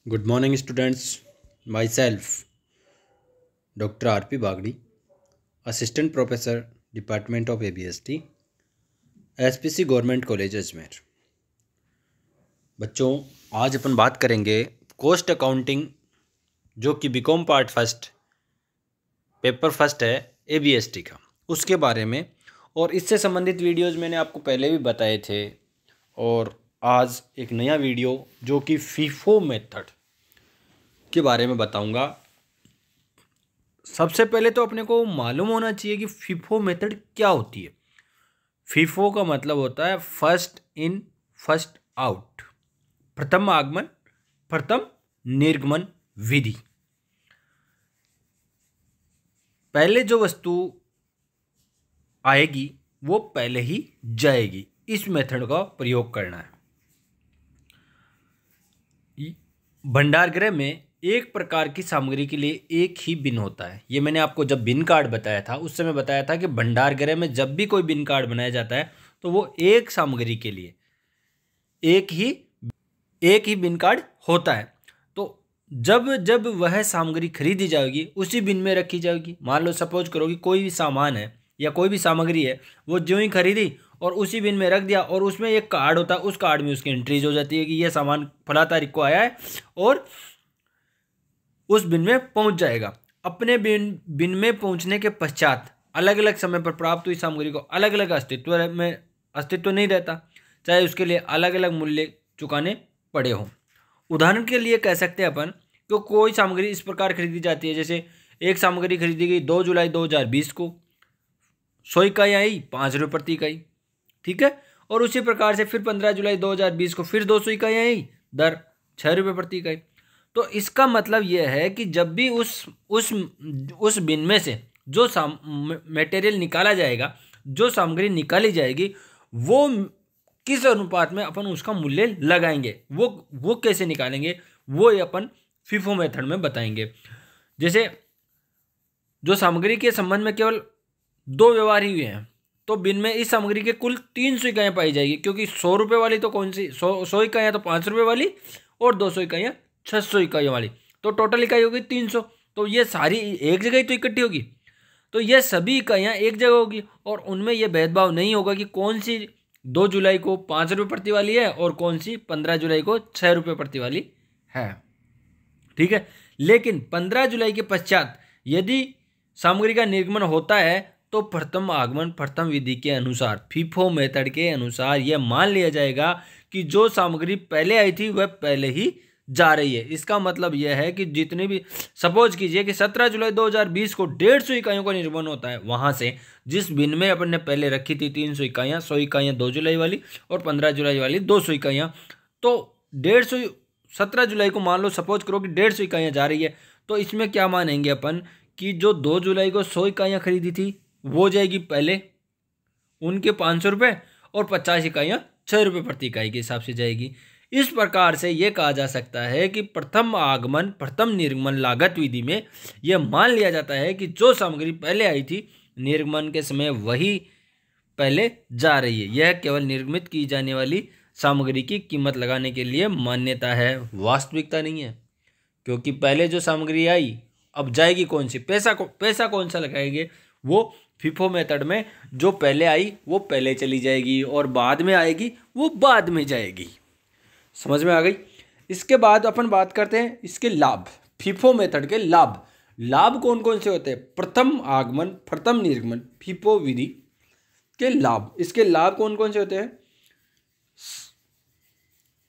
Good morning, students. Myself, Dr. R.P. Bagdi, Assistant Professor, Department of ABST, SPC government college Ajmer. बच्चों, आज अपन बात करेंगे कॉस्ट अकाउंटिंग, जो कि BCom part first paper first है ABST का, उसके बारे में। और इससे संबंधित वीडियोज़ मैंने आपको पहले भी बताए थे। और आज एक नया वीडियो जो कि फीफो मेथड के बारे में बताऊंगा। सबसे पहले तो अपने को मालूम होना चाहिए कि फीफो मेथड क्या होती है। फीफो का मतलब होता है फर्स्ट इन फर्स्ट आउट, प्रथम आगमन प्रथम निर्गमन विधि। पहले जो वस्तु आएगी वो पहले ही जाएगी, इस मेथड का प्रयोग करना है। भंडार गृह में एक प्रकार की सामग्री के लिए एक ही बिन होता है। ये मैंने आपको जब बिन कार्ड बताया था उस समय बताया था कि भंडार गृह में जब भी कोई बिन कार्ड बनाया जाता है तो वो एक सामग्री के लिए एक ही बिन कार्ड होता है। तो जब जब वह सामग्री खरीदी जाएगी उसी बिन में रखी जाएगी। मान लो सपोज करो कि कोई भी सामान है या कोई भी सामग्री है, वो जो ही खरीदी और उसी बिन में रख दिया, और उसमें एक कार्ड होता है, उस कार्ड में उसकी एंट्रीज हो जाती है कि यह सामान फला तारीख को आया है और उस बिन में पहुंच जाएगा। अपने बिन में पहुंचने के पश्चात अलग अलग समय पर प्राप्त हुई सामग्री को अलग अलग अस्तित्व नहीं रहता, चाहे उसके लिए अलग अलग मूल्य चुकाने पड़े हों। उदाहरण के लिए कह सकते हैं अपन कि कोई सामग्री इस प्रकार खरीदी जाती है, जैसे एक सामग्री खरीदी गई 2 जुलाई 2020 को, 100 इकाई आई 5 रुपये प्रति इकाई, ठीक है। और उसी प्रकार से फिर 15 जुलाई 2020 को फिर 200 इकाई आई, दर 6 रुपये प्रति इकाई। तो इसका मतलब यह है कि जब भी उस बिन में से जो मटेरियल निकाला जाएगा, जो सामग्री निकाली जाएगी, वो किस अनुपात में अपन उसका मूल्य लगाएंगे, वो कैसे निकालेंगे, वो अपन फीफो मेथड में बताएंगे। जैसे जो सामग्री के संबंध में केवल 2 व्यवहार ही हुए हैं, तो बिन में इस सामग्री के कुल 300 इकाइयाँ पाई जाएगी, क्योंकि 100 रुपये वाली तो कौन सी 100 इकाइयाँ तो 5 रुपये वाली और 200 इकाइयाँ 600 इकाइयों वाली, तो टोटल इकाई होगी 300। तो ये सारी एक जगह ही तो इकट्ठी होगी, तो ये सभी इकाइयाँ एक जगह होगी और उनमें यह भेदभाव नहीं होगा कि कौन सी 2 जुलाई को 5 रुपये प्रति वाली है और कौन सी 15 जुलाई को 6 रुपये प्रति वाली है, ठीक है। लेकिन 15 जुलाई के पश्चात यदि सामग्री का निर्गमन होता है तो प्रथम आगमन प्रथम विधि के अनुसार, फीफो मेथड के अनुसार, यह मान लिया जाएगा कि जो सामग्री पहले आई थी वह पहले ही जा रही है। इसका मतलब यह है कि जितने भी, सपोज कीजिए कि 17 जुलाई 2020 को 150 इकाइयों का निर्गमन होता है, वहां से जिस बिन में अपन ने पहले रखी थी 300 इकाइयाँ, 100 इकाइयाँ 2 जुलाई वाली और 15 जुलाई वाली 200 इकाइयाँ, तो 150 17 जुलाई को मान लो सपोज करो कि 150 इकाइयाँ जा रही है, तो इसमें क्या मानेंगे अपन कि जो 2 जुलाई को 100 इकाइयाँ खरीदी थी वो जाएगी पहले, उनके 500 रुपये, और 50 इकाइयाँ 6 रुपये प्रति इकाई के हिसाब से जाएगी। इस प्रकार से यह कहा जा सकता है कि प्रथम आगमन प्रथम निर्गमन लागत विधि में यह मान लिया जाता है कि जो सामग्री पहले आई थी निर्गमन के समय वही पहले जा रही है। यह केवल निर्गमित की जाने वाली सामग्री की कीमत लगाने के लिए मान्यता है, वास्तविकता नहीं है। क्योंकि पहले जो सामग्री आई अब जाएगी कौन सी, पैसा कौन सा लगाएंगे, वो फीफो मेथड में जो पहले आई वो पहले चली जाएगी और बाद में आएगी वो बाद में जाएगी। समझ में आ गई। इसके बाद अपन बात करते हैं इसके लाभ, फीफो मेथड के लाभ कौन कौन से होते हैं। प्रथम आगमन प्रथम निर्गमन फीफो विधि के लाभ, इसके लाभ कौन कौन से होते हैं।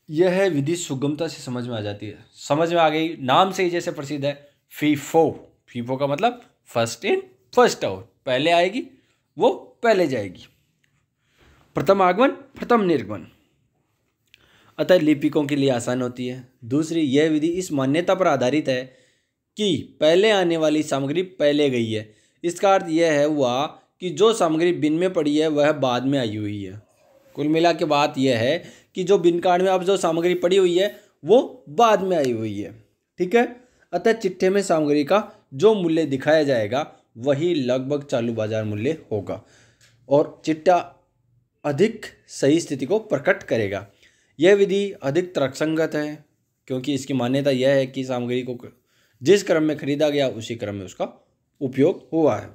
यह विधि सुगमता से समझ में आ जाती है, समझ में आ गई, नाम से ही जैसे प्रसिद्ध है फीफो का मतलब फर्स्ट इन फर्स्ट आउट, पहले आएगी वो पहले जाएगी, प्रथम आगमन प्रथम निर्गमन, अतः लिपिकों के लिए आसान होती है। दूसरी, यह विधि इस मान्यता पर आधारित है कि पहले आने वाली सामग्री पहले गई है। इसका अर्थ यह है हुआ कि जो सामग्री बिन में पड़ी है वह बाद में आई हुई है। कुल मिला के बात यह है कि जो बिन कार्ड में अब जो सामग्री पड़ी हुई है वो बाद में आई हुई है, ठीक है। अतः चिट्ठे में सामग्री का जो मूल्य दिखाया जाएगा वही लगभग चालू बाजार मूल्य होगा और चिट्ठा अधिक सही स्थिति को प्रकट करेगा। यह विधि अधिक तर्कसंगत है, क्योंकि इसकी मान्यता यह है कि सामग्री को जिस क्रम में खरीदा गया उसी क्रम में उसका उपयोग हुआ है।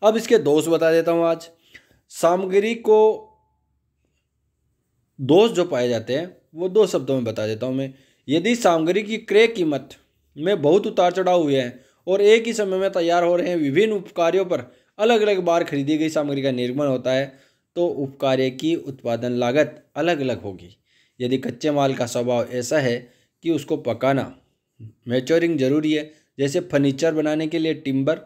अब इसके दोष बता देता हूँ आज। सामग्री को दोष जो पाए जाते हैं वो 2 शब्दों में बता देता हूँ मैं। यदि सामग्री की क्रय कीमत में बहुत उतार चढ़ाव हुए हैं और एक ही समय में तैयार हो रहे हैं विभिन्न उपकार्यों पर अलग अलग बार खरीदी गई सामग्री का निर्माण होता है तो उपकार्य की उत्पादन लागत अलग अलग होगी। यदि कच्चे माल का स्वभाव ऐसा है कि उसको पकाना मैच्योरिंग जरूरी है, जैसे फर्नीचर बनाने के लिए टिम्बर,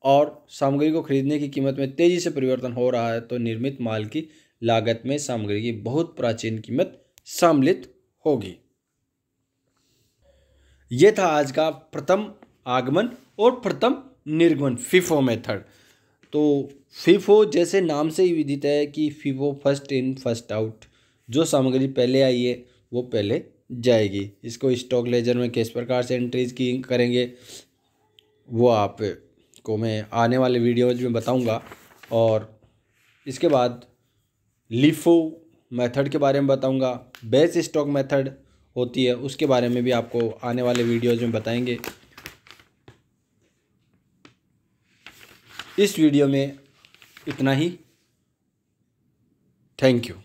और सामग्री को खरीदने की कीमत में तेजी से परिवर्तन हो रहा है तो निर्मित माल की लागत में सामग्री की बहुत प्राचीन कीमत सम्मिलित होगी। यह था आज का प्रथम आगमन और प्रथम निर्गमन, फीफो मेथड। तो फीफो जैसे नाम से ही विदित है कि FIFO first in first out, जो सामग्री पहले आई है वो पहले जाएगी। इसको स्टॉक लेजर में किस प्रकार से एंट्रीज की करेंगे वो आपको मैं आने वाले वीडियोज में बताऊंगा, और इसके बाद लिफो मेथड के बारे में बताऊंगा। बेस स्टॉक मेथड होती है उसके बारे में भी आपको आने वाले वीडियोज में बताएंगे। इस वीडियो में इतना ही। Thank you.